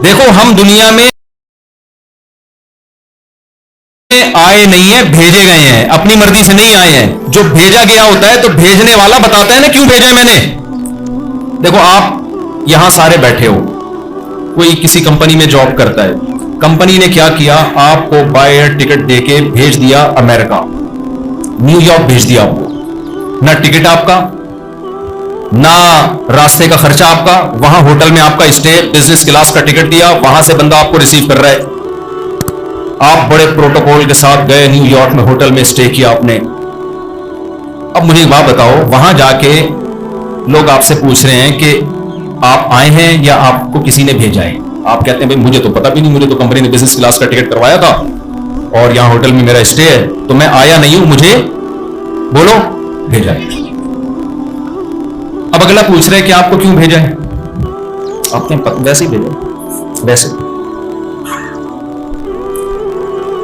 دیکھو ہم دنیا میں آئے نہیں ہیں، بھیجے گئے ہیں، اپنی مرضی سے نہیں آئے ہیں. جو بھیجا گیا ہوتا ہے تو بھیجنے والا بتاتا ہے نا کیوں بھیجا ہے میں نے. دیکھو آپ یہاں سارے بیٹھے ہو، کوئی کسی کمپنی میں جاب کرتا ہے، کمپنی نے کیا کیا، آپ کو بائی ایئر ٹکٹ دے کے بھیج دیا امریکہ، نیو یارک بھیج دیا آپ کو. نہ ٹکٹ آپ کا، نہ راستے کا خرچہ آپ کا، وہاں ہوٹل میں آپ کا اسٹے، بزنس کلاس کا ٹکٹ دیا، وہاں سے بندہ آپ کو ریسیو کر رہا ہے. آپ بڑے پروٹوکول کے ساتھ گئے نیو یارک میں، ہوٹل میں اسٹے کیا آپ نے. اب مجھے ایک بات بتاؤ، وہاں جا کے لوگ آپ سے پوچھ رہے ہیں کہ آپ آئے ہیں یا آپ کو کسی نے بھیجا ہے. آپ کہتے ہیں بھائی مجھے تو پتا بھی نہیں، مجھے تو کمپنی نے بزنس کلاس کا ٹکٹ کروایا تھا اور یہاں ہوٹل میں میرا اسٹے ہے، تو میں آیا نہیں ہوں، مجھے بولو بھیجا ہے. اب اگلا پوچھ رہے کہ آپ کو کیوں بھیجا ہے، آپ نے ویسے ہی بھیجا ویسے.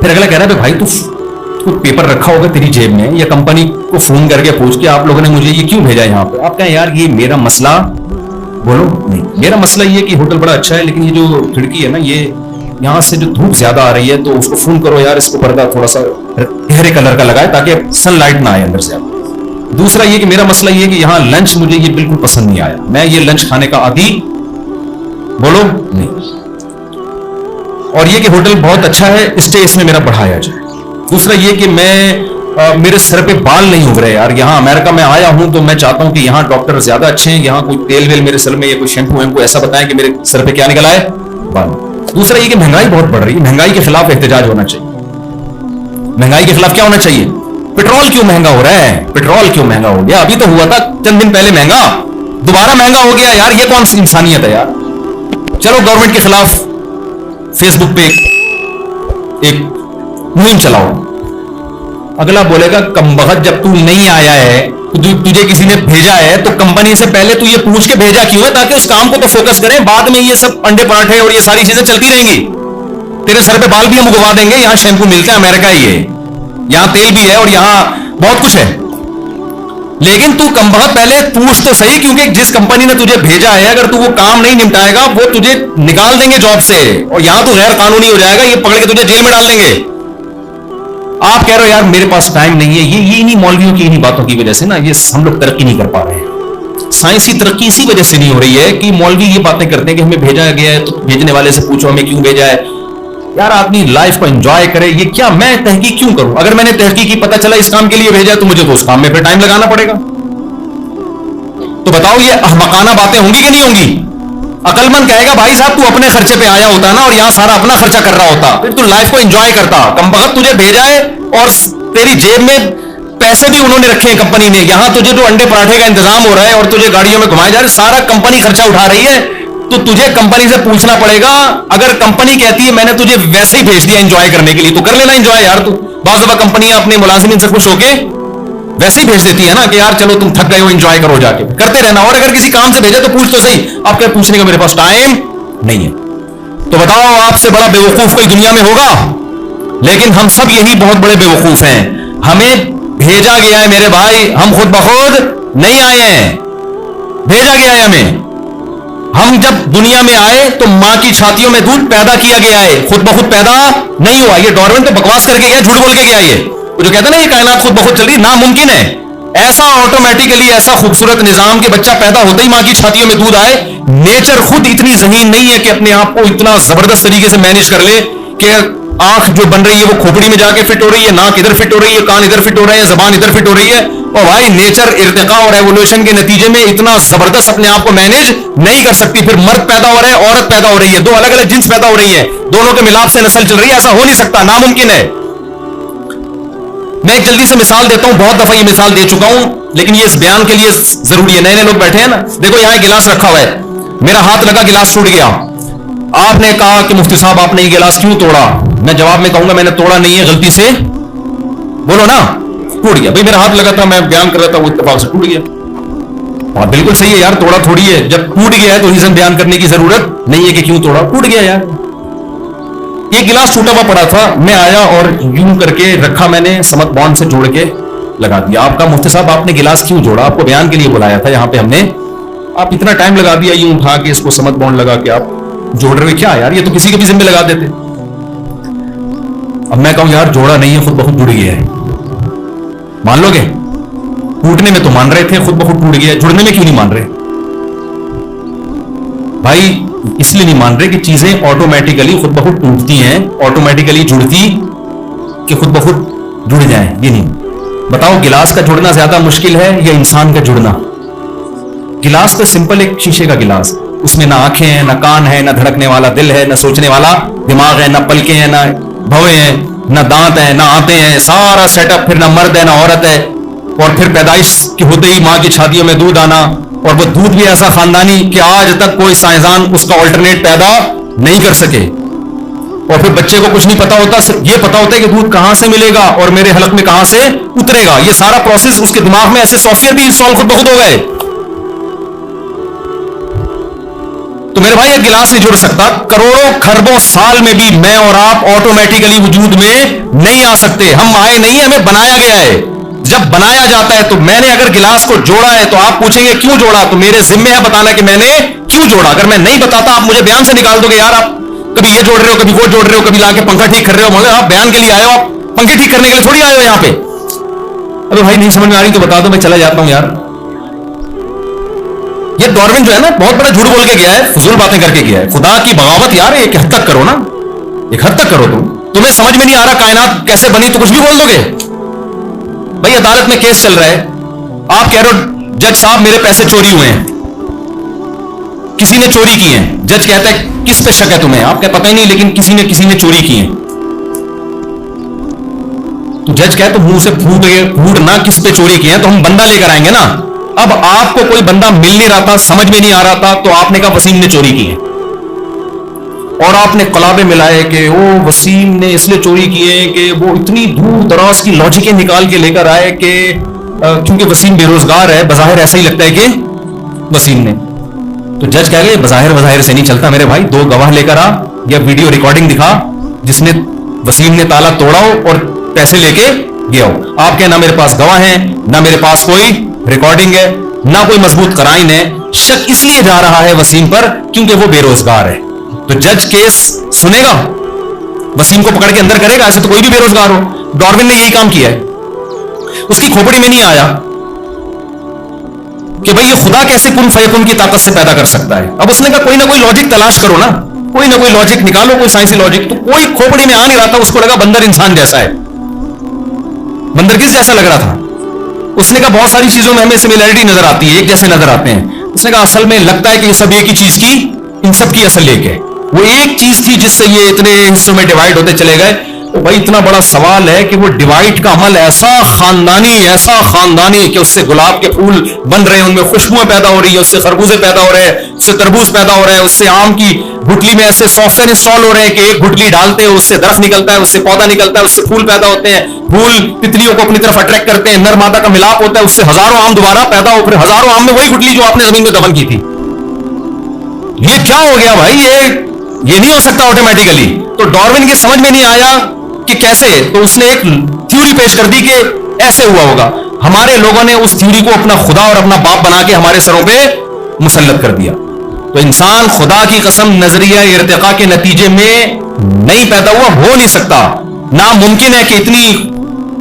پھر اگلا کہہ رہا ہے بھائی تو پیپر رکھا ہوگا تیری جیب میں، یا کمپنی کو فون کر کے پوچھ کے آپ لوگوں نے مجھے یہ کیوں بھیجا یہاں پہ. آپ کہیں یار یہ میرا مسئلہ، بولو نہیں میرا مسئلہ یہ کہ ہوٹل بڑا اچھا ہے لیکن یہ جو کھڑکی ہے نا، یہ یہاں سے جو دھوپ زیادہ آ رہی ہے تو اس کو فون کرو یار، اس کو پردہ تھوڑا سا گہرے کلر کا لگائے تاکہ سن لائٹ نہ آئے اندر سے. دوسرا یہ کہ میرا مسئلہ یہ کہ یہاں لنچ مجھے یہ بالکل پسند نہیں آیا، میں یہ لنچ کھانے کا عادی، بولو نہیں. اور یہ کہ ہوٹل بہت اچھا ہے، اسٹے اس میں میرا بڑھایا جائے. دوسرا یہ کہ میرے سر پہ بال نہیں ابھرے یار، یہاں امریکہ میں آیا ہوں تو میں چاہتا ہوں کہ یہاں ڈاکٹر زیادہ اچھے ہیں، یہاں کوئی تیل ویل میرے سر میں یا کوئی شیمپو ویمپو ایسا بتائیں کہ میرے سر پہ کیا نکل آئے، بال. دوسرا یہ کہ مہنگائی بہت بڑھ رہی ہے، مہنگائی کے خلاف احتجاج ہونا چاہیے. مہنگائی کے خلاف کیا ہونا چاہیے؟ پیٹرول کیوں مہنگا ہو رہا ہے، پیٹرول کیوں مہنگا ہو گیا، ابھی تو ہوا تھا چند دن پہلے مہنگا، دوبارہ مہنگا ہو گیا یار، یہ کون سی انسانیت ہے یار. چلو گورنمنٹ کے خلاف فیس بک پہ ایک مہم چلاؤ. اگلا بولے گا کمبخت جب تو نہیں آیا ہے، تجھے کسی نے بھیجا ہے تو کمپنی سے پہلے تو یہ پوچھ کے بھیجا کیوں ہے، تاکہ اس کام کو تو فوکس کریں، بعد میں یہ سب انڈے پراٹھے اور یہ ساری چیزیں چلتی رہیں گی. تیرے سر پہ بال بھی ہم اگوا دیں گے، یہاں شیمپو ملتا ہے امریکہ ہی ہے، یہاں تیل بھی ہے اور یہاں بہت کچھ ہے. لیکن تو کمبخت پہلے پوچھ تو صحیح، کیونکہ جس کمپنی نے تجھے بھیجا ہے اگر تو وہ کام نہیں نمٹائے گا وہ تجھے نکال دیں گے جاب سے، اور یہاں تو غیر قانونی ہو جائے گا، یہ پکڑ کے تجھے جیل میں ڈال دیں گے. آپ کہہ رہے ہو یار میرے پاس ٹائم نہیں ہے، یہ انہی مولویوں کی انہی باتوں کی وجہ سے نا یہ ہم لوگ ترقی نہیں کر پا رہے ہیں. سائنسی ترقی اسی وجہ سے نہیں ہو رہی ہے کہ مولوی یہ باتیں کرتے ہیں کہ ہمیں بھیجا گیا ہے تو بھیجنے والے سے پوچھو ہمیں کیوں بھیجا ہے. یار آدمی لائف کو انجوائے کرے، یہ کیا میں تحقیق کیوں کروں؟ اگر میں نے تحقیق کی پتہ چلا اس کام کے لیے بھیجا تو مجھے تو اس کام میں پھر ٹائم لگانا پڑے گا. تو بتاؤ یہ احمقانہ باتیں ہوں گی کہ نہیں ہوں گی؟ عقل مند کہے گا بھائی صاحب تو اپنے خرچے پہ آیا ہوتا نا اور یہاں سارا اپنا خرچہ کر رہا ہوتا، پھر تو لائف کو انجوائے کرتا. کمبخت تجھے بھیجا ہے اور تیری جیب میں پیسے بھی انہوں نے رکھے ہیں کمپنی نے، یہاں تجھے جو انڈے پراٹھے کا انتظام ہو رہا ہے اور تجھے گاڑیوں میں گھمائے جا رہے، سارا کمپنی خرچہ اٹھا رہی ہے. تو تجھے کمپنی سے پوچھنا پڑے گا. اگر کمپنی کہتی ہے میں نے تجھے ویسے ہی بھیج دیا انجوائے کرنے کے لیے تو کر لینا انجوائے یار. تو بعض دفعہ کمپنیاں اپنے ملازمین سے خوش ہو کے ویسے ہی بھیج دیتی ہے نا کہ یار چلو تم تھک گئے ہو انجوائے کرو، جا کے کرتے رہنا. اور اگر کسی کام سے بھیجے تو پوچھ تو صحیح. آپ کیا پوچھنے کا میرے پاس ٹائم نہیں ہے. تو بتاؤ آپ سے بڑا بیوقوف کوئی دنیا میں ہوگا؟ لیکن ہم سب یہی بہت بڑے بیوقوف ہیں. ہمیں بھیجا گیا ہے میرے بھائی، ہم خود بخود نہیں آئے ہیں، بھیجا گیا ہے ہمیں. ہم جب دنیا میں آئے تو ماں کی چھاتیوں میں دودھ پیدا کیا گیا ہے، خود بخود پیدا نہیں ہوا. یہ ڈارون تو بکواس کر کے گیا، جھوٹ بول کے گیا. یہ جو کہتا ہے نا یہ کائنات خود بخود چل رہی، ناممکن ہے. ایسا آٹومیٹیکلی ایسا خوبصورت نظام کہ بچہ پیدا ہوتے ہی ماں کی چھاتیوں میں دودھ آئے. نیچر خود اتنی ذہین نہیں ہے کہ اپنے آپ کو اتنا زبردست طریقے سے مینج کر لے کہ آنکھ جو بن رہی ہے وہ کھوپڑی میں جا کے فٹ ہو رہی ہے، ناک ادھر فٹ ہو رہی ہے، کان ادھر فٹ ہو رہے ہیں، زبان ادھر فٹ ہو رہی ہے. اور بھائی نیچر ارتقاء اور ایوولوشن کے نتیجے میں اتنا زبردست اپنے آپ کو مینج نہیں کر سکتی. پھر مرد پیدا ہو رہے ہیں، عورت پیدا ہو رہی ہے، دو الگ الگ جنس پیدا ہو رہی ہیں، دونوں کے ملاپ سے نسل چل رہی ہے. ایسا ہو نہیں سکتا، ناممکن ہے. میں ایک جلدی سے مثال دیتا ہوں، بہت دفعہ یہ مثال دے چکا ہوں لیکن یہ اس بیان کے لیے ضروری ہے. نئے نئے لوگ بیٹھے ہیں نا، دیکھو یہاں گلاس رکھا ہوا ہے، میرا ہاتھ لگا گلاس ٹوٹ گیا. آپ نے کہا کہ مفتی صاحب آپ نے یہ گلاس کیوں توڑا؟ میں جواب میں کہوں گا میں نے توڑا نہیں ہے، غلطی سے بولو نا ٹوٹ گیا. بھائی میرا ہاتھ لگا تھا، میں بیان کر رہا تھا، وہ اتفاق سے ٹوٹ گیا. اور بالکل صحیح ہے یار، توڑا تھوڑی ہے. جب ٹوٹ گیا ہے تو ریزن بیان کرنے کی ضرورت نہیں ہے کہ کیوں توڑا، ٹوٹ گیا یار. ایک گلاس ٹوٹا ہوا پڑا تھا، میں آیا اور یوں کر کے رکھا، میں نے سمت بانڈ سے جوڑ کے لگا دیا. آپ کا مفتی صاحب آپ نے گلاس کیوں جوڑا؟ آپ کو بیان کے لیے بلایا تھا یہاں پہ ہم نے، آپ اتنا ٹائم لگا دیا یوں اٹھا کے اس کو سمت بانڈ لگا کے آپ जोड़ रहे हो क्या यार, ये तो किसी के भी जिम्मे लगा देते। अब मैं कहूं यार जोड़ा नहीं है, खुद ब खुद जुड़ गया है, मान लोगे? टूटने में तो मान रहे थे, खुद ब खुद टूट गया, जुड़ने में क्यों नहीं मान रहे भाई? इसलिए नहीं मान रहे कि चीजें ऑटोमेटिकली खुद ब खुद टूटती हैं, ऑटोमेटिकली जुड़ती कि खुद ब खुद जुड़ जाए, ये नहीं। बताओ गिलास का जुड़ना ज्यादा मुश्किल है या इंसान का जुड़ना? गिलास तो सिंपल, एक शीशे का गिलास, उसमें ना आंखें हैं, ना कान है, ना धड़कने वाला दिल है, ना सोचने वाला दिमाग है, ना पलकें हैं, ना भवें हैं, ना दांत हैं, ना आते हैं, सारा सेटअप, फिर ना मर्द है ना औरत है, और फिर पैदाइश के होते ही माँ की छातियों में दूध आना, और वो दूध भी ऐसा खानदानी कि आज तक कोई साइंसदान उसका ऑल्टरनेट पैदा नहीं कर सके, और फिर बच्चे को कुछ नहीं पता होता, सिर्फ ये पता होता है कि दूध कहां से मिलेगा और मेरे हलक में कहां से उतरेगा। ये सारा प्रोसेस उसके दिमाग में ऐसे सॉफ्टवेयर भी इंस्टॉल खुद ब खुद हो गए। तो मेरे भाई, एक गिलास नहीं जुड़ सकता, करोड़ों खरबों साल में भी मैं और आप ऑटोमेटिकली वजूद में नहीं आ सकते। हम आए नहीं, हमें बनाया गया है। जब बनाया जाता है तो मैंने अगर गिलास को जोड़ा है तो आप पूछेंगे क्यों जोड़ा, तो मेरे जिम्मे है बताना कि मैंने क्यों जोड़ा। अगर मैं नहीं बताता आप मुझे बयान से निकाल दोगे, यार आप कभी ये जोड़ रहे हो, कभी वो जोड़ रहे हो, कभी लाके पंखा ठीक कर रहे हो, मगर आप बयान के लिए आए हो, आप पंखे ठीक करने के लिए थोड़ी आए हो यहां पे। अरे भाई नहीं समझ में आ रही तो बता दो, मैं चला जाता हूं यार। ये डार्विन जो है ना, बहुत बड़ा झूठ बोल के गया है, फजूल बातें करके गया है। खुदा की बगावत यार, एक हद तक करो ना, एक हद तक करो। तुम्हें समझ में नहीं आ रहा कायनात कैसे बनी तो कुछ भी बोल दोगे। भाई अदालत में केस चल रहा है, आप कह रहे हो जज साहब मेरे पैसे चोरी हुए हैं, किसी ने चोरी की है। जज कहता है किस पे शक है तुम्हें? आप क्या पता ही नहीं, लेकिन किसी ने चोरी की है। तो जज कहता तो मुंह से फूट ना किस पे चोरी की है, तो हम बंदा लेकर आएंगे ना। अब आपको कोई बंदा मिल नहीं रहा था, समझ में नहीं आ रहा था, तो आपने कहा वसीम ने चोरी की है, और आपने कलाबे मिलाए कि वो वसीम ने इसलिए चोरी की है कि वो इतनी दूर दराज की लॉजिकें निकाल के लेकर आए कि क्योंकि वसीम बेरोजगार है, बज़ाहिर ऐसा ही लगता है कि वसीम ने। तो जज कह गए बज़ाहिर से नहीं चलता मेरे भाई, दो गवाह लेकर आ या वीडियो रिकॉर्डिंग दिखा जिसने वसीम ने ताला तोड़ा हो और पैसे लेके गया हो। आप कहें ना मेरे पास गवाह हैं, ना मेरे पास कोई रिकॉर्डिंग है, ना कोई मजबूत कराइन है। शक इसलिए जा रहा है वसीम पर क्योंकि वो बेरोजगार है। तो जज केस सुनेगा, वसीम को पकड़ के अंदर करेगा, ऐसे तो कोई भी बेरोजगार हो। डार्विन ने यही काम किया है, उसकी खोपड़ी में नहीं आया कि भाई ये खुदा कैसे कुन फयकुन की ताकत से पैदा कर सकता है। अब उसने कहा कोई ना कोई लॉजिक तलाश करो ना, कोई ना कोई लॉजिक निकालो, कोई साइंसी लॉजिक। तो कोई खोपड़ी में आ नहीं रहा था, उसको लगा बंदर इंसान जैसा है। बंदर किस जैसा लग रहा था? उसने कहा बहुत सारी चीजों में हमें सिमिलरिटी नजर आती है, एक जैसे नजर आते हैं। उसने कहा असल में लगता है कि ये सब एक ही चीज की, इन सब की असल एक है। वो एक चीज थी जिससे ये इतने हिस्सों में डिवाइड होते चले गए। तो भाई इतना बड़ा सवाल है कि वो डिवाइड का अमल ऐसा खानदानी कि उससे गुलाब के फूल बन रहे हैं, उनमें खुशबुएं पैदा हो रही है, उससे खरबूजे पैदा हो रहे हैं, उससे तरबूज पैदा हो रहे हैं, उससे आम की गुठली में ऐसे सॉफ्टवेयर इंस्टॉल हो रहे हैं कि एक गुठली डालते हैं उससे दरख्त निकलता है, उससे पौधा निकलता है, उससे फूल पैदा होते हैं, फूल तितलियों को अपनी तरफ अट्रैक्ट करते हैं, नर मादा का मिलाप होता है, उससे हजारों आम दोबारा पैदा हो, फिर हजारों आम में वही गुठली जो आपने जमीन में दफन की थी। ये क्या हो गया भाई? ये नहीं हो सकता ऑटोमेटिकली। तो डार्विन की समझ में नहीं आया कि कैसे, तो उसने एक थ्योरी पेश कर दी कि ऐसे हुआ होगा। हमारे लोगों ने उस थ्योरी को अपना खुदा और अपना बाप बना के हमारे सरों पे मुसल्लत कर दिया। तो इंसान खुदा की कसम नजरिया इर्तिका के नतीजे में नहीं पैदा हुआ, हो नहीं सकता। नामुमकिन है कि इतनी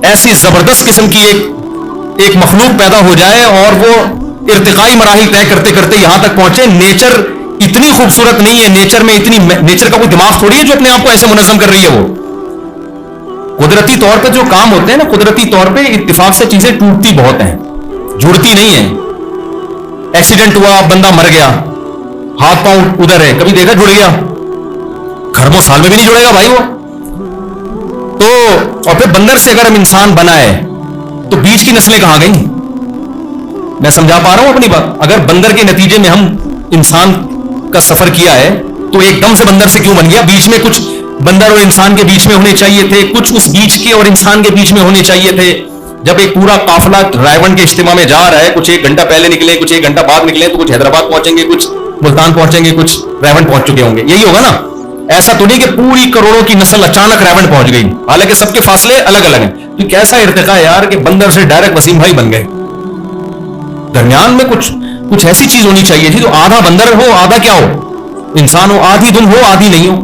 ऐसी जबरदस्त किस्म की एक मखलूक पैदा हो जाए और वो इर्तिकाई मराहिल तय करते करते यहां तक पहुंचे। नेचर इतनी खूबसूरत नहीं है, नेचर का कोई दिमाग थोड़ी है जो अपने आप को ऐसे मुनज़्ज़म कर रही है। वो कुदरती तौर पे जो काम होते हैं ना, कुदरती तौर पे इत्तिफाक से चीजें टूटती बहुत हैं, जुड़ती नहीं है। एक्सीडेंट हुआ, बंदा मर गया, हाथ पांव उधर है, कभी देखा जुड़ गया? खरबों साल में भी नहीं जुड़ेगा भाई वो तो। और फिर बंदर से अगर हम इंसान बनाए तो बीच की नस्लें कहां गई? मैं समझा पा रहा हूं अपनी बात? अगर बंदर के नतीजे में हम इंसान का सफर किया है तो एकदम से बंदर से क्यों बन गया? बीच में कुछ बंदर और इंसान के बीच में होने चाहिए थे, कुछ उस बीच के और इंसान के बीच में होने चाहिए थे। जब एक पूरा काफिला रायवन के इज्तिमा में जा रहा है, कुछ 1 घंटा पहले निकले, कुछ 1 घंटा बाद निकले, तो कुछ हैदराबाद पहुंचेंगे, कुछ मुल्तान पहुंचेंगे, कुछ रायवन पहुंच चुके होंगे, यही होगा ना। ऐसा तो नहीं कि पूरी करोड़ों की नस्ल अचानक रायवन पहुंच गई, हालांकि सबके फासले अलग अलग हैं। तो कैसा इर्तिका है यार कि बंदर से डायरेक्ट वसीम भाई बन गए। दरमियान में कुछ ऐसी चीज होनी चाहिए थी जो आधा बंदर हो आधा क्या हो, इंसान हो, आधी तुम हो आधी नहीं हो।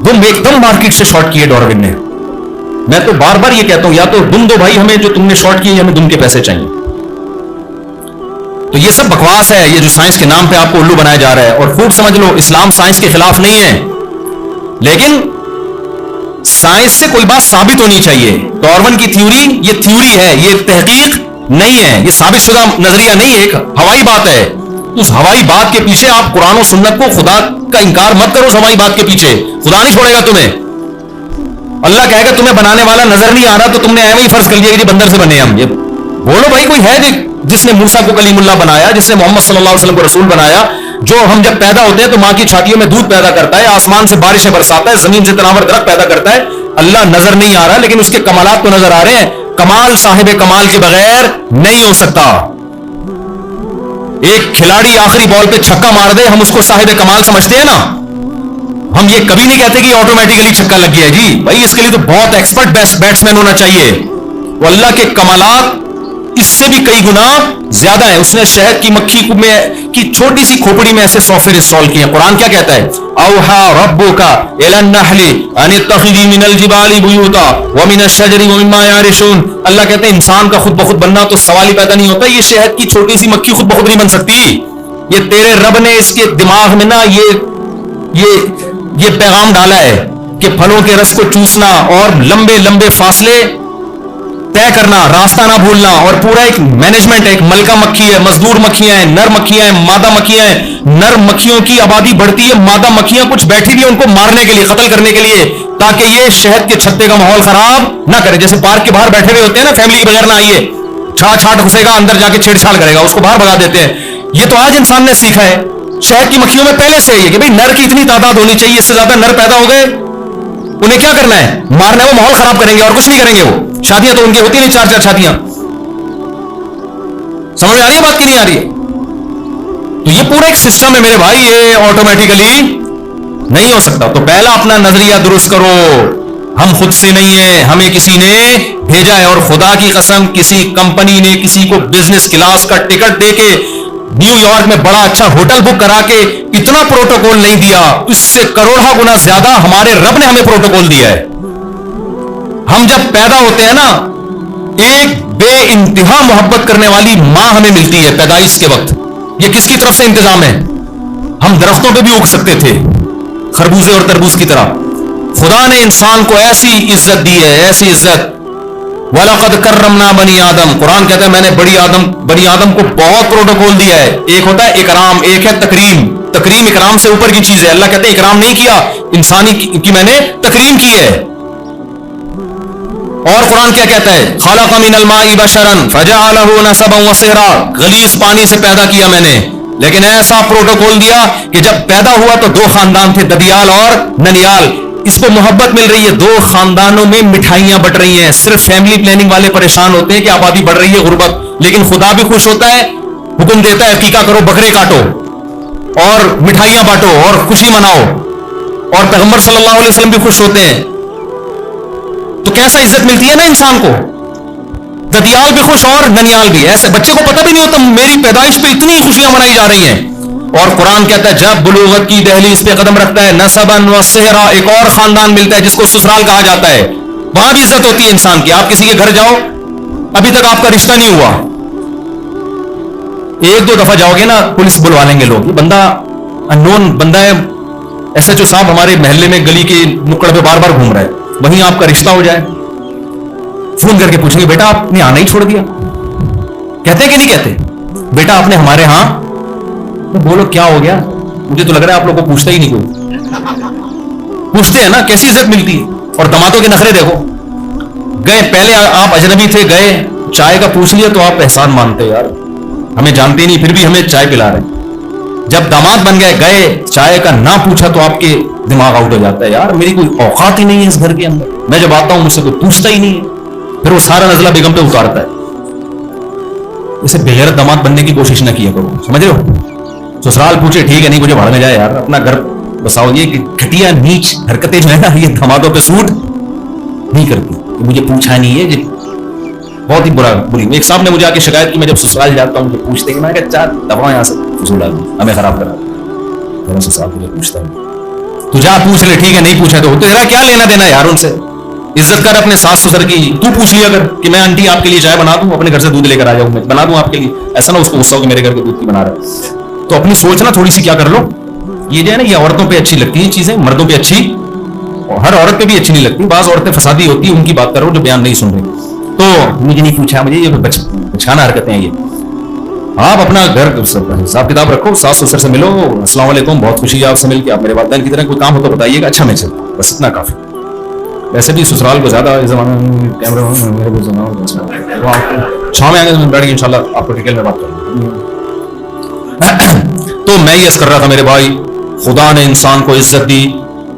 तुम एकदम मार्केट से शॉर्ट किए डार्विन ने। मैं तो बार बार ये कहता हूं, या तो दुम दो भाई हमें जो तुमने शॉर्ट किए, हमें दुम के पैसे चाहिए। तो ये सब बकवास है, ये जो साइंस के नाम पे आपको उल्लू बनाया जा रहा है। और खूब समझ लो, इस्लाम साइंस के खिलाफ नहीं है, लेकिन साइंस से कोई बात साबित होनी चाहिए। डार्विन की थ्योरी ये थ्योरी है, ये तहकीक नहीं है, ये साबित शुदा नजरिया नहीं है, एक हवाई बात है। उस हवाई बात के पीछे आप कुरान और सुन्नत को, खुदा का इंकार मत करो। उस हवाई बात के पीछे खुदा नहीं छोड़ेगा तुम्हें। अल्लाह कहेगा तुम्हें बनाने वाला नजर नहीं आ रहा, तो तुमने ऐਵੇਂ ही फर्ज कर लिया कि बंदर से बने हम। ये बोलो भाई, कोई है जिसने मूसा को कलीमुल्लाह बनाया, जिसने मोहम्मद सल्लल्लाहु अलैहि वसल्लम को रसूल बनाया, जो हम जब पैदा होते हैं तो मां की छातियों में दूध पैदा करता है, आसमान से बारिशें बरसाता है, जमीन से तनावर दरख्त पैदा करता है। अल्लाह नजर नहीं आ रहा, लेकिन उसके कमालात तो नजर आ रहे हैं। कमाल साहिब कमाल के बगैर नहीं हो सकता। एक खिलाड़ी आखिरी बॉल पे छक्का मार दे, हम उसको साहिब कमाल समझते हैं ना। हम ये कभी नहीं कहते कि ऑटोमेटिकली छक्का लग गया जी भाई, इसके लिए तो बहुत एक्सपर्ट बैट्समैन होना चाहिए। वो अल्लाह के कमालात इससे भी कई गुना ज्यादा है। उसने शहद की मक्खी में की छोटी सी खोपड़ी में ऐसे सॉफ्टवेयर इंस्टॉल किए। कुरान क्या कहता है? औहा रब्बुका इलन नहली अन इत्तखिदी मिनल जिबाली बुयूता व मिनश शजरी व मिम्मा यारिशून। अल्लाह कहते हैं इंसान का खुद ब खुद बनना तो सवाल ही पैदा नहीं होता। ये शहद की छोटी सी मक्खी खुद ब खुद नहीं बन सकती। ये तेरे रब ने इसके दिमाग में ना ये पैगाम डाला है कि फलों के रस को चूसना और लंबे लंबे फासले तय करना, रास्ता ना भूलना, और पूरा एक मैनेजमेंट है। एक मलका मक्खी है, मजदूर मक्खियां हैं, नर मक्खियां हैं, मादा मक्खियां हैं। नर मक्खियों की आबादी बढ़ती है, मादा मक्खियां कुछ बैठी हुई है उनको मारने के लिए, कत्ल करने के लिए, ताकि ये शहद के छत्ते का माहौल खराब ना करे। जैसे पार्क के बाहर बैठे हुए होते हैं ना, फैमिली के बगैर ना आइए, छाट घुसेगा अंदर जाके छेड़छाड़ करेगा, उसको बाहर भगा देते हैं। ये तो आज इंसान ने सीखा है। शहद की मक्खियों में पहले से ही कि भाई नर की इतनी तादाद होनी चाहिए, इससे ज्यादा नर पैदा हो गए उन्हें क्या करना है? मारना है। वो माहौल खराब करेंगे और कुछ नहीं करेंगे। वो शादियां तो उनकी होती नहीं, 4-4 शादियां। समझ में आ रही है बात की नहीं आ रही है? तो ये पूरा एक सिस्टम है मेरे भाई, ये ऑटोमेटिकली नहीं हो सकता। तो पहला अपना नजरिया दुरुस्त करो। हम खुद से नहीं है, हमें किसी ने भेजा है। और खुदा की कसम, किसी कंपनी ने किसी को बिजनेस क्लास का टिकट देके न्यूयॉर्क में बड़ा अच्छा होटल बुक करा के इतना प्रोटोकॉल नहीं दिया। इससे करोड़ों गुना ज्यादा हमारे रब ने हमें प्रोटोकॉल दिया है। हम जब पैदा होते हैं ना, एक बेइंतहा मोहब्बत करने वाली मां हमें मिलती है पैदाइश के वक्त। ये किसकी तरफ से इंतजाम है? हम दरख्तों पे भी उग सकते थे, खरबूजे और तरबूज की तरह। खुदा ने इंसान को ऐसी इज्जत दी है, ऐसी इज्जत। वलक़द कर्रमना बनी आदम। कुरान कहता है मैंने बनी आदम को बहुत प्रोटोकॉल दिया है। एक होता है इकराम, एक है तकरीम। तकरीम इकराम से ऊपर की चीज है। अल्लाह कहते हैं इकराम नहीं किया, इंसानी की मैंने तकरीम की है। और कुरान क्या कहता है? खलक़ मिनल माई बशरन फजअलहु नसबन व सिहरा। गलीज पानी से पैदा किया मैंने, लेकिन ऐसा प्रोटोकॉल दिया कि जब पैदा हुआ तो 2 खानदान थे, ददियाल और ननियाल। इसको मोहब्बत मिल रही है, 2 खानदानों में मिठाइयां बट रही हैं। सिर्फ फैमिली प्लानिंग वाले परेशान होते हैं कि आबादी बढ़ रही है, गुर्बत। लेकिन खुदा भी खुश होता है, हुक्म देता है अकीका करो, बकरे काटो और मिठाइयां बांटो और खुशी मनाओ। और पैगंबर सल्लल्लाहु अलैहि वसल्लम भी खुश होते हैं। तो कैसा इज्जत मिलती है ना इंसान को। ददियाल भी खुश और ननियाल भी। ऐसे बच्चे को पता भी नहीं होता मेरी पैदाइश पे इतनी खुशियां मनाई जा रही हैं। और कुरान कहता है जब बुलूगत की दहलीज पे कदम रखता है, नसबन व सेहरा, एक और खानदान मिलता है जिसको ससुराल कहा जाता है। वहां भी इज्जत होती है इंसान की। आप किसी के घर जाओ, अभी तक आपका रिश्ता नहीं हुआ, 1-2 दफा जाओगे ना, पुलिस बुलवा लेंगे लोग। ये बंदा अननोन बंदा है, एसएचओ साहब हमारे मोहल्ले में गली के नुक्कड़ पे बार बार घूम रहा है। वहीं आपका रिश्ता हो जाए, फोन करके पूछेंगे बेटा आपने आना ही छोड़ दिया। कहते कि नहीं कहते? बेटा आपने हमारे यहां, तो बोलो क्या हो गया? मुझे तो लग रहा है आप लोगों को पूछता ही नहीं कोई। पूछते हैं ना, कैसी इज्जत मिलती है। और दामादों के नखरे देखो। गए पहले आप अजनबी थे, गए चाय का पूछ लिया तो आप एहसान मानते यार, हमें जानते नहीं फिर भी हमें चाय पिला रहे। जब दामाद बन गए चाय का ना पूछा तो आपके दिमाग आउट हो जाता है, यार मेरी कोई औकात ही नहीं है इस घर के अंदर, मैं जब आता हूं मुझसे कोई पूछता ही नहीं है। फिर वो सारा नजला बेगम पे उतारता है। इसे बेगैरत दामाद बनने की कोशिश ना किया करो, समझ रहे हो? ससुराल पूछे ठीक है, नहीं मुझे भाड़ में जाए यार, अपना घर बसाओ। ये घटिया नीच हरकतें जो है ना, ये दामादों पे सूट नहीं करती। मुझे पूछा नहीं है, बहुत ही बुरी। एक साहब ने मुझे आके शिकायत की, मैं जब ससुराल जाता हूं मुझे पूछते हैं, मैं क्या 4 दफा यहां से फजूल आदमी हमें खराब करा। मेरा ससुराल तुझे पूछता है, तू जा पूछ ले, ठीक है, नहीं पूछा तो तेरा क्या लेना देना यार उनसे, इज्जत कर अपने सास ससुर की। तू पूछ लिया कर कि मैं आंटी आपके लिए चाय बना दूं, अपने घर से दूध लेकर आ जाऊं, मैं बना दूं आपके लिए, ऐसा ना उसको गुस्सा हो कि मेरे घर के दूध की बना रहा है। तो अपनी सोच ना थोड़ी सी क्या कर लो, ये जो है ना, ये औरतों पे अच्छी लगती है चीजें, मर्दों पे अच्छी, और हर औरत पे भी अच्छी नहीं लगती। बाज औरतें फसादी होती है, उनकी बात करो जो बयान नहीं सुन रही। तो मुझे नहीं पूछा, मुझे ये बचकाना हरकतें हैं ये। आप अपना घर हिसाब किताब रखो, सास ससुर से मिलो, अस्सलाम वालेकुम, बहुत खुशी है आपसे मिलकर, आप मेरे वालिदैन की तरह, कोई काम हो तो बताइएगा, अच्छा मैं चलता हूं, बस इतना काफी। वैसे भी ससुराल को ज्यादा इस जमाने में कैमरा मेरे को छाव में आएंगे तो बैठ के इंशाल्लाह आपको डिटेल में बात करूंगा। तो मैं ये कर रहा था मेरे भाई, खुदा ने इंसान को इज्जत दी,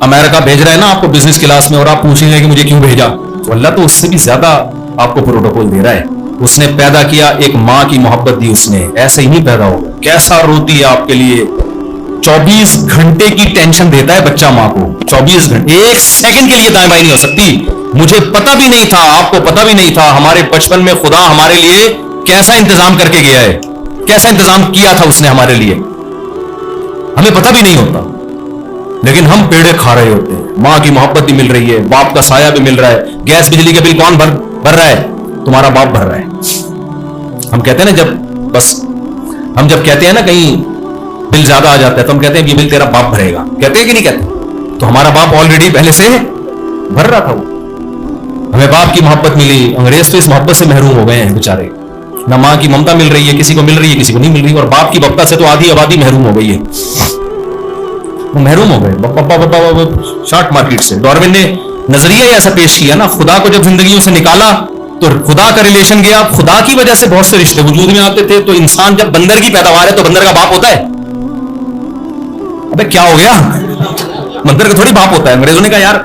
अमेरिका भेज रहा है ना आपको बिजनेस क्लास में, और आप पूछेंगे कि मुझे क्यों भेजा, तो अल्लाह तो उससे भी ज्यादा आपको प्रोटोकॉल दे रहा है। उसने पैदा किया, एक माँ की मोहब्बत दी उसने, ऐसे ही नहीं पैदा हो, कैसा रोती है आपके लिए, 24 घंटे की टेंशन देता है बच्चा माँ को, 24 घंटे, एक सेकंड के लिए दाएं बाएं नहीं हो सकती। मुझे पता भी नहीं था, आपको पता भी नहीं था, हमारे बचपन में खुदा हमारे लिए कैसा इंतजाम करके गया है, कैसा इंतजाम किया था उसने हमारे लिए, हमें पता भी नहीं होता, लेकिन हम पेड़े खा रहे होते हैं। माँ की मोहब्बत भी मिल रही है, बाप का साया भी मिल रहा है, गैस बिजली का बिल कौन भर रहा है, तुम्हारा बाप भर रहा है। हम कहते हैं ना, हम जब कहते हैं ना कहीं बिल ज्यादा आ जाता है तो हम कहते हैं ये बिल तेरा बाप भरेगा, कहते हैं कि नहीं कहते, तो हमारा बाप ऑलरेडी पहले से भर रहा था वो। हमें बाप की मोहब्बत मिली, अंग्रेज तो इस मोहब्बत से महरूम हो गए हैं बेचारे, ना माँ की ममता मिल रही है, किसी को मिल रही है किसी को नहीं मिल रही, और बाप की ममता से तो आधी आबादी महरूम हो गई है, वो महरूम हो गए शॉर्ट मार्केट से। डार्विन ने नजरिया ऐसा पेश किया ना, खुदा को जब जिंदगियों से निकाला तो खुदा का रिलेशन गया, खुदा की वजह से बहुत से रिश्ते वजूद में आते थे। तो इंसान जब बंदर की पैदावार है तो बंदर का बाप होता है, अबे क्या हो गया, बंदर का थोड़ी बाप होता है। अंग्रेजों ने कहा यार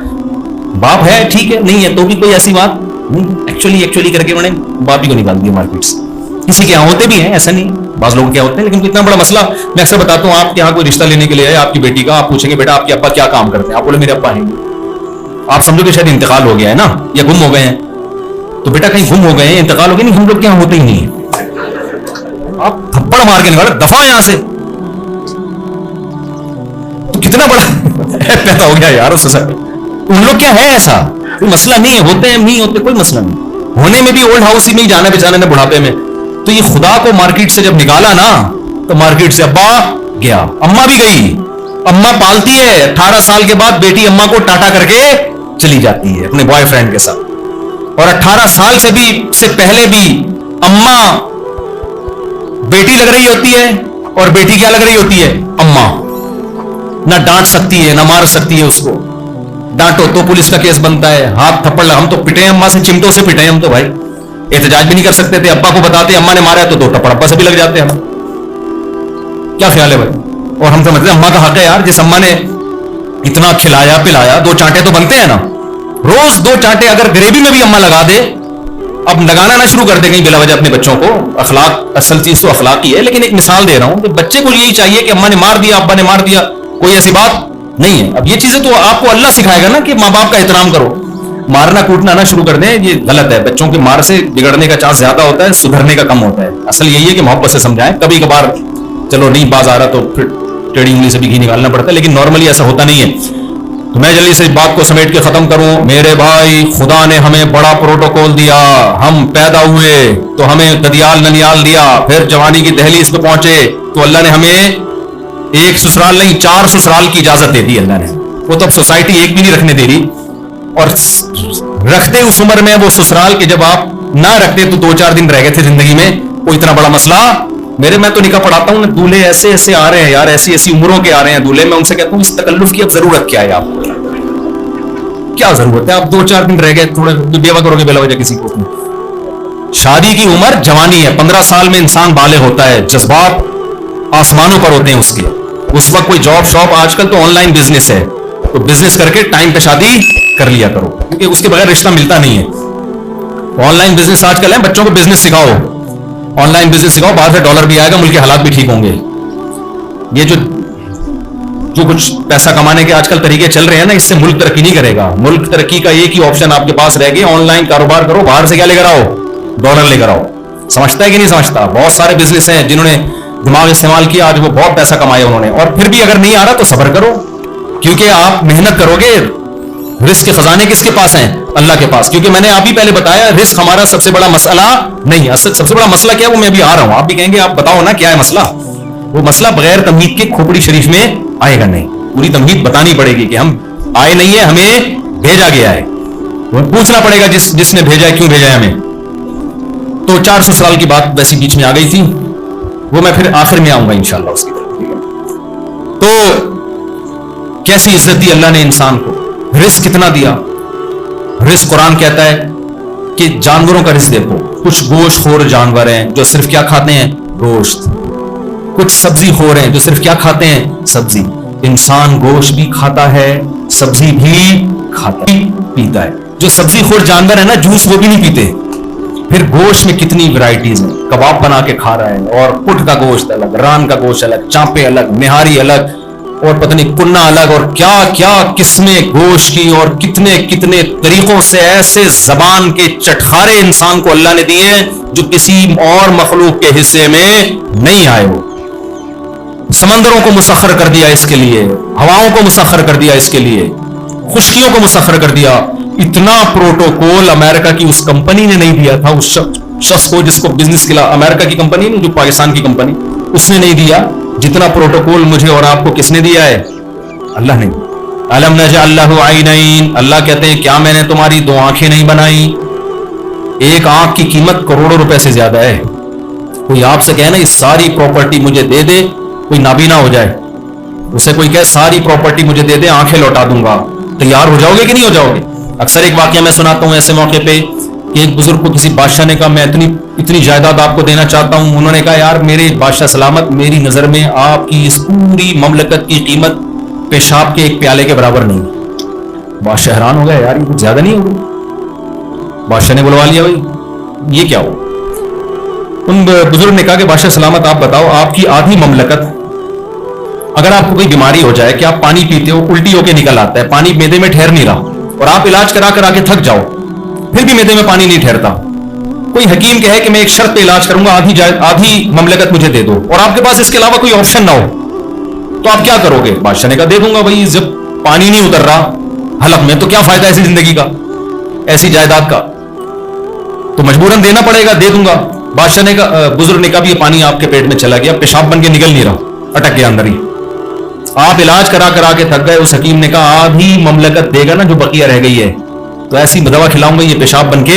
बाप है ठीक है, नहीं है तो भी कोई ऐसी बात नहीं, एक्चुअली करके उन्होंने बाप ही को निकाल दिया मार्केट से। किसी के यहाँ होते भी हैं, ऐसा नहीं, बाज लोगों के यहाँ होते हैं, लेकिन इतना बड़ा मसला मैं अक्सर बताता हूँ, आपके यहाँ कोई रिश्ता लेने के लिए आए आपकी बेटी का, आप पूछेंगे बेटा आपके अब्बा क्या काम करते हैं, आप बोले मेरे अब्बा हैं, आप समझो कि शायद इंतकाल हो गया है ना, या गुम हो गए हैं, तो बेटा कहीं गुम हो गए हैं, इंतकाल हो गया, नहीं हम लोग के यहाँ होते ही नहीं है, आप थप्पड़ मार के निकाले दफा यहां से, तो कितना बड़ा पैदा हो गया यार उस उन लोग क्या है, ऐसा कोई मसला नहीं है, होते हैं नहीं होते कोई मसला नहीं, होने में भी ओल्ड हाउस ही में ही जाना बेचारे ने बुढ़ापे में। तो ये खुदा को मार्केट से जब निकाला ना, तो मार्केट से अब्बा गया, अम्मा भी गई, अम्मा पालती है, 18 साल के बाद बेटी अम्मा को टाटा करके चली जाती है अपने बॉयफ्रेंड के साथ, और 18 साल से पहले भी अम्मा बेटी लग रही होती है, और बेटी क्या लग रही होती है, अम्मा। ना डांट सकती है ना मार सकती है उसको, डांटो तो पुलिस का केस बनता है, हाथ थप्पड़, हम तो पिटे अम्मा से, चिमटों से पिटे हम तो भाई, एहतजाज भी नहीं कर सकते थे, अब्बा को बताते अम्मा ने मारा तो 2 थप्पड़ अब्बा से भी लग जाते हम। क्या ख्याल है भाई, और हम समझते हैं अम्मा का हक है यार, जिस अम्मा ने इतना खिलाया पिलाया, 2 चांटे तो बनते हैं ना रोज, 2 चांटे अगर ग्रेवी में भी अम्मा लगा दे, अब लगाना ना शुरू कर दे कहीं बिला वजह अपने बच्चों को, अखलाक असल चीज तो अखलाक ही है, लेकिन एक मिसाल दे रहा हूं कि बच्चे को यही चाहिए कि अम्मा ने मार दिया अब्बा ने मार दिया, कोई ऐसी बात नहीं है। अब ये चीजें तो आपको अल्लाह सिखाएगा ना कि माँ बाप का एहतराम करो, मारना कूटना ना शुरू कर दें, ये गलत है, बच्चों के मार से बिगड़ने का चांस ज्यादा होता है, सुधरने का कम होता है। असल यही है कि मोहब्बत से समझाएं, कभी कभार चलो नहीं बाज आ रहा तो फिर टेढ़ी उंगली से भी घी निकालना पड़ता है, लेकिन नॉर्मली ऐसा होता नहीं है। तो मैं जल्दी से इस बात को समेट के खत्म करूं, मेरे भाई खुदा ने हमें बड़ा प्रोटोकॉल दिया, हम पैदा हुए तो हमें ददियाल ननियाल दिया, फिर जवानी की दहलीज पे पहुंचे तो अल्लाह ने हमें एक ससुराल नहीं 4 ससुराल की इजाजत दे दी अल्लाह ने, वो तो अब सोसाइटी एक भी नहीं रखने दे रही, और रखते उस उम्र में वो ससुराल के, जब आप ना रखते तो 2-4 दिन रह गए थे जिंदगी में, कोई इतना बड़ा मसला मैं तो निकाह पढ़ाता हूं, दूल्हे ऐसे ऐसे आ रहे हैं यार, ऐसी ऐसी उम्रों के आ रहे हैं दूल्हे, मैं उनसे कहता हूं इस तकल्लुफ की अब जरूरत क्या है, आपको क्या जरूरत है, आप 2-4 दिन रह गए, थोड़ा बेवा करोगे बेला वजह किसी को। शादी की उम्र जवानी है, 15 साल में इंसान बाले होता है, जज्बात आसमानों पर होते हैं उसके, उस वक्त कोई जॉब शॉप, आजकल तो ऑनलाइन बिजनेस है, तो बिजनेस करके टाइम पे शादी कर लिया करो, क्योंकि उसके बगैर रिश्ता मिलता नहीं है। ऑनलाइन बिजनेस आजकल है, बच्चों को बिजनेस सिखाओ, ऑनलाइन बिजनेस सिखाओ, बाहर से डॉलर भी आएगा, मुल्क के हालात भी ठीक होंगे। ये जो कुछ पैसा कमाने के आजकल तरीके चल रहे हैं ना, इससे मुल्क तरक्की नहीं करेगा। मुल्क तरक्की का एक ही ऑप्शन आपके पास रह गया, ऑनलाइन कारोबार करो, बाहर से क्या लेकर आओ, डॉलर लेकर आओ। समझता है कि नहीं समझता? बहुत सारे बिजनेस हैं जिन्होंने दिमाग इस्तेमाल किया, आज वो बहुत पैसा कमाया उन्होंने। और फिर भी अगर नहीं आ रहा तो सब्र करो, क्योंकि आप मेहनत करोगे। रिस्क के खजाने किसके पास हैं? अल्लाह के पास। क्योंकि मैंने आप ही पहले बताया, रिस्क हमारा सबसे बड़ा मसला नहीं है। सबसे बड़ा मसला क्या है वो मैं अभी आ रहा हूं। आप भी कहेंगे आप बताओ ना क्या है मसला। वो मसला बगैर तमहीद के खोपड़ी शरीफ में आएगा नहीं, पूरी तमहीद बतानी पड़ेगी कि हम आए नहीं है, हमें भेजा गया है। वो पूछना पड़ेगा जिसने भेजा है, क्यों भेजा है हमें। तो 400 साल की बात वैसे बीच में आ गई थी, वो मैं फिर आखिर में आऊंगा इंशाअल्लाह उसकी तरफ। तो कैसी इज्जत दी अल्लाह ने इंसान को, रिस्क कितना दिया। रिस्क कुरान कहता है कि जानवरों का रिस्क देखो, कुछ गोश्तखोर जानवर हैं जो सिर्फ क्या खाते हैं? गोश्त। कुछ सब्जी खोर हैं जो सिर्फ क्या खाते हैं? सब्जी। इंसान गोश्त भी खाता है, सब्जी भी खाता पीता है। जो सब्जी खोर जानवर है ना, जूस वो भी नहीं पीते। फिर गोश्त में कितनी वैरायटीज हैं, कबाब बना के खा रहा है, और पुट का गोश्त अलग, रान का गोश्त अलग, चांपे अलग, निहारी अलग, और पता नहीं कुन्ना अलग, और क्या क्या किस्में गोश्त की, और कितने कितने तरीकों से ऐसे जबान के चटखारे इंसान को अल्लाह ने दिए जो किसी और मखलूक के हिस्से में नहीं आए हो। समंदरों को मुसख्खर कर दिया इसके लिए, हवाओं को मुसख्खर कर दिया इसके लिए, खुश्कियों को मुसख्खर कर दिया। इतना प्रोटोकॉल अमेरिका की उस कंपनी ने नहीं दिया था उस शख्स को जिसको बिजनेस के लिए, अमेरिका की कंपनी नहीं जो पाकिस्तान की कंपनी, उसने नहीं दिया जितना प्रोटोकॉल मुझे और आपको किसने दिया है? अल्लाह ने। अलम नजअल लहू ऐनैन, अल्लाह कहते हैं क्या मैंने तुम्हारी दो आंखें नहीं बनाई? एक आंख की कीमत करोड़ों रुपए से ज्यादा है। कोई आपसे कहे ना इस सारी प्रॉपर्टी मुझे दे दे, कोई नाबीना हो जाए, उसे कोई कहे सारी प्रॉपर्टी मुझे दे दे, आंखें लौटा दूंगा, तैयार हो जाओगे कि नहीं हो जाओगे? अक्सर एक वाकया मैं सुनाता हूं ऐसे मौके पे कि एक बुजुर्ग को किसी बादशाह ने कहा मैं इतनी जायदाद आपको देना चाहता हूं। उन्होंने कहा यार मेरे बादशाह सलामत, मेरी नजर में आपकी इस पूरी ममलकत की कीमत पेशाब के एक प्याले के बराबर नहीं। बादशाह हैरान हो गया, यार ये कुछ ज्यादा नहीं होगा? बादशाह ने बुलवा लिया, भाई ये क्या हो? उन बुजुर्ग ने कहा कि बादशाह सलामत आप बताओ, आपकी आधी ममलकत, अगर आपको कोई बीमारी हो जाए कि आप पानी पीते हो उल्टी होके निकल आता है, पानी मैदे में ठहर नहीं रहा, और आप इलाज करा करा के थक जाओ, फिर भी मैदे में पानी नहीं ठहरता, कोई हकीम कहे कि मैं एक शर्त पे इलाज करूंगा, आधी ममलकत मुझे दे दो, और आपके पास इसके अलावा कोई ऑप्शन ना हो, तो आप क्या करोगे? बादशाह ने कहा दे दूंगा भाई, जब पानी नहीं उतर रहा हलक में तो क्या फायदा ऐसी जिंदगी का, ऐसी जायदाद का, तो मजबूरन देना पड़ेगा, दे दूंगा। बादशाह ने कहा, बुजुर्ग ने कहा ये पानी आपके पेट में चला गया, पेशाब बन के निकल नहीं रहा, अटक गया अंदर ही, आप इलाज करा करा के थक गए। उस हकीम ने कहा आधी ममलकत देगा ना जो बकिया रह गई है, तो ऐसी दवा खिलाऊंगा ये पेशाब बन के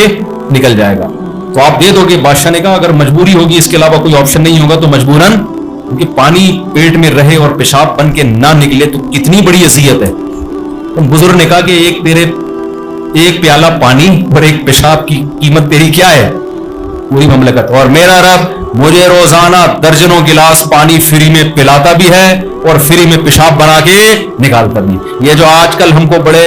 निकल जाएगा, तो आप दे दोगे? बादशाह ने कहा अगर मजबूरी होगी, इसके अलावा कोई ऑप्शन नहीं होगा तो मजबूरन, क्योंकि पानी पेट में रहे और पेशाब बन के ना निकले तो कितनी बड़ी अजियत है। तो बुजुर्ग ने कहा कि एक प्याला पानी और एक पेशाब की कीमत तेरी क्या है? पूरी ममलकत। और मेरा रब मुझे रोजाना दर्जनों गिलास पानी फ्री में पिलाता भी है और फ्री में पेशाब बना के निकालता भी। ये जो आजकल हमको बड़े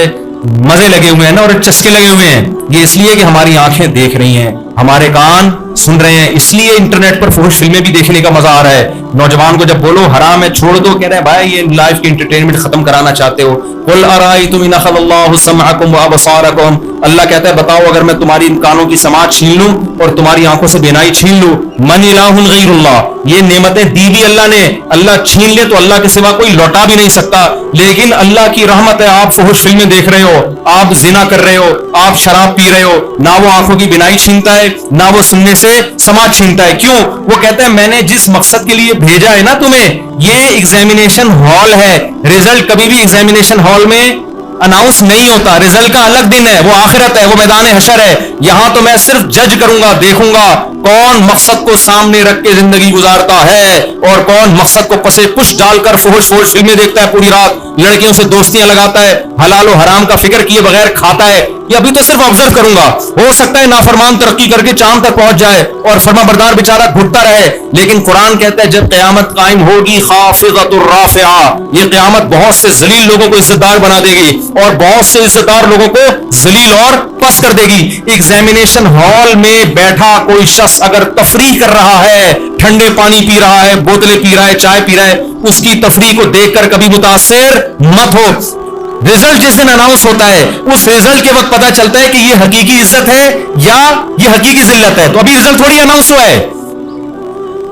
मजे लगे हुए हैं ना और चस्के लगे हुए हैं, ये इसलिए कि हमारी आंखें देख रही हैं, हमारे कान सुन रहे हैं, इसलिए इंटरनेट पर फुहश फिल्में भी देखने का मजा आ रहा है। नौजवान को जब बोलो हराम है छोड़ दो, कह रहे हैं भाई ये लाइफ की एंटरटेनमेंट खत्म कराना चाहते हो। कुल अरायतुम इन अखज़ल्लाहु समअकुम व अबसारकुम, अल्लाह कहता है बताओ अगर मैं तुम्हारी इन कानों की समाअत छीन लूं और तुम्हारी आंखों से बीनाई छीन लूं, मन इलाहुन गैरुल्लाह, ये नेमतें दी भी अल्लाह ने, अल्लाह छीन ले तो अल्लाह के सिवा कोई लौटा भी नहीं सकता। लेकिन अल्लाह की रहमत है, आप फुहश फिल्में देख रहे हो, आप जिना कर रहे हो, आप शराब पी रहे हो, ना वो आंखों की बीनाई छीनता है ना वो सुनने से समाअत छीनता है। क्यों? वो कहता है मैंने जिस मकसद के लिए भेजा है ना तुम्हें, ये एग्जामिनेशन हॉल है, रिजल्ट कभी भी एग्जामिनेशन हॉल में अनाउंस नहीं होता, रिजल्ट का अलग दिन है, वो आखिरत है, वो मैदान हशर है। यहां तो मैं सिर्फ जज करूंगा, देखूंगा कौन मकसद को सामने रख के जिंदगी गुजारता है और कौन मकसद को पसे पुश डालकर फुहश फिल्में देखता है पूरी रात, लड़कियों से दोस्तियां लगाता है, हलाल और हराम का फिक्र किए बगैर खाता है। ये अभी तो सिर्फ ऑब्जर्व करूंगा, हो सकता है नाफरमान तरक्की करके चांद तक पहुंच जाए और फर्माबरदार बेचारा घुटता रहे। लेकिन कुरान कहता है जब क़यामत कायम होगी खाफिज़तुर राफ़िआ, ये क़यामत बहुत से जलील लोगों को इज्जतदार बना देगी और बहुत से इज्जतदार लोगों को जलील और पस कर देगी। एग्जामिनेशन हॉल में बैठा कोई शख्स अगर तफरीह कर रहा है, ठंडे पानी पी रहा है, बोतलें पी रहा है, चाय पी रहा है, उसकी तफरीह को देखकर कभी मुतासिर मत हो। रिजल्ट जिस दिन अनाउंस होता है उस रिजल्ट के वक्त पता चलता है कि ये हकीकी इज्जत है या ये हकीकी जिल्लत है। तो अभी रिजल्ट थोड़ी अनाउंस हुआ है,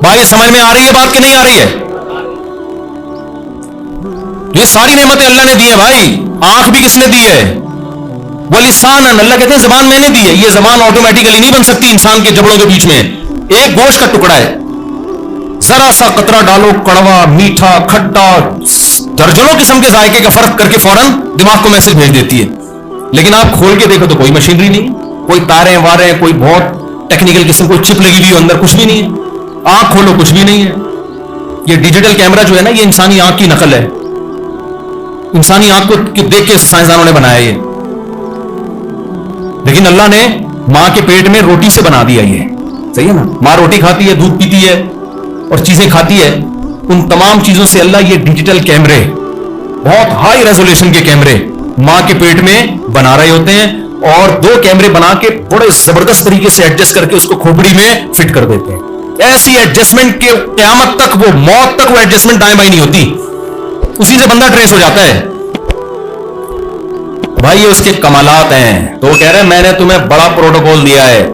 بھائی سمجھ میں آ رہی ہے بات کہ نہیں آ رہی ہے؟ یہ ساری نعمتیں اللہ نے دی ہے بھائی. آنکھ بھی کس نے دی ہے؟ وَلِسَانًا, اللہ کہتے ہیں زبان میں نے دی ہے. یہ زبان آٹومیٹیکلی نہیں بن سکتی انسان کے جبڑوں کے بیچ میں. ایک گوشت کا ٹکڑا ہے, ذرا سا قطرہ ڈالو, کڑوا, میٹھا, کھٹا, درجنوں قسم کے ذائقے کا فرق کر کے فوراً دماغ کو میسج بھیج دیتی ہے. لیکن آپ کھول کے دیکھو تو کوئی مشینری نہیں, کوئی تاریں واریں, کوئی بہت ٹیکنیکل قسم, کوئی چپ لگی ہوئی اندر, کچھ بھی نہیں ہے. آنکھ کھولو کچھ بھی نہیں ہے. یہ ڈیجیٹل کیمرہ جو ہے نا, یہ انسانی آنکھ کی نقل ہے. انسانی آنکھ کو دیکھ کے سائنسدانوں نے بنایا یہ. لیکن اللہ نے ماں کے پیٹ میں روٹی سے بنا دیا یہ. صحیح ہے نا؟ ماں روٹی کھاتی ہے, دودھ پیتی ہے اور چیزیں کھاتی ہے. ان تمام چیزوں سے اللہ یہ ڈیجیٹل کیمرے, بہت ہائی ریزولوشن کے کیمرے ماں کے پیٹ میں بنا رہے ہوتے ہیں, اور 2 کیمرے بنا کے بڑے زبردست طریقے سے ایڈجسٹ کر کے اس کو کھوپڑی میں فٹ کر دیتے ہیں. ایسی ایڈجسٹمنٹ کے قیامت تک, وہ موت تک وہ ایڈجسٹمنٹ دائیں بائیں نہیں ہوتی, اسی سے بندہ ٹریس ہو جاتا ہے. بھائی یہ اس کے کمالات ہیں. تو وہ کہہ رہے ہیں میں نے تمہیں بڑا پروٹوکول دیا ہے.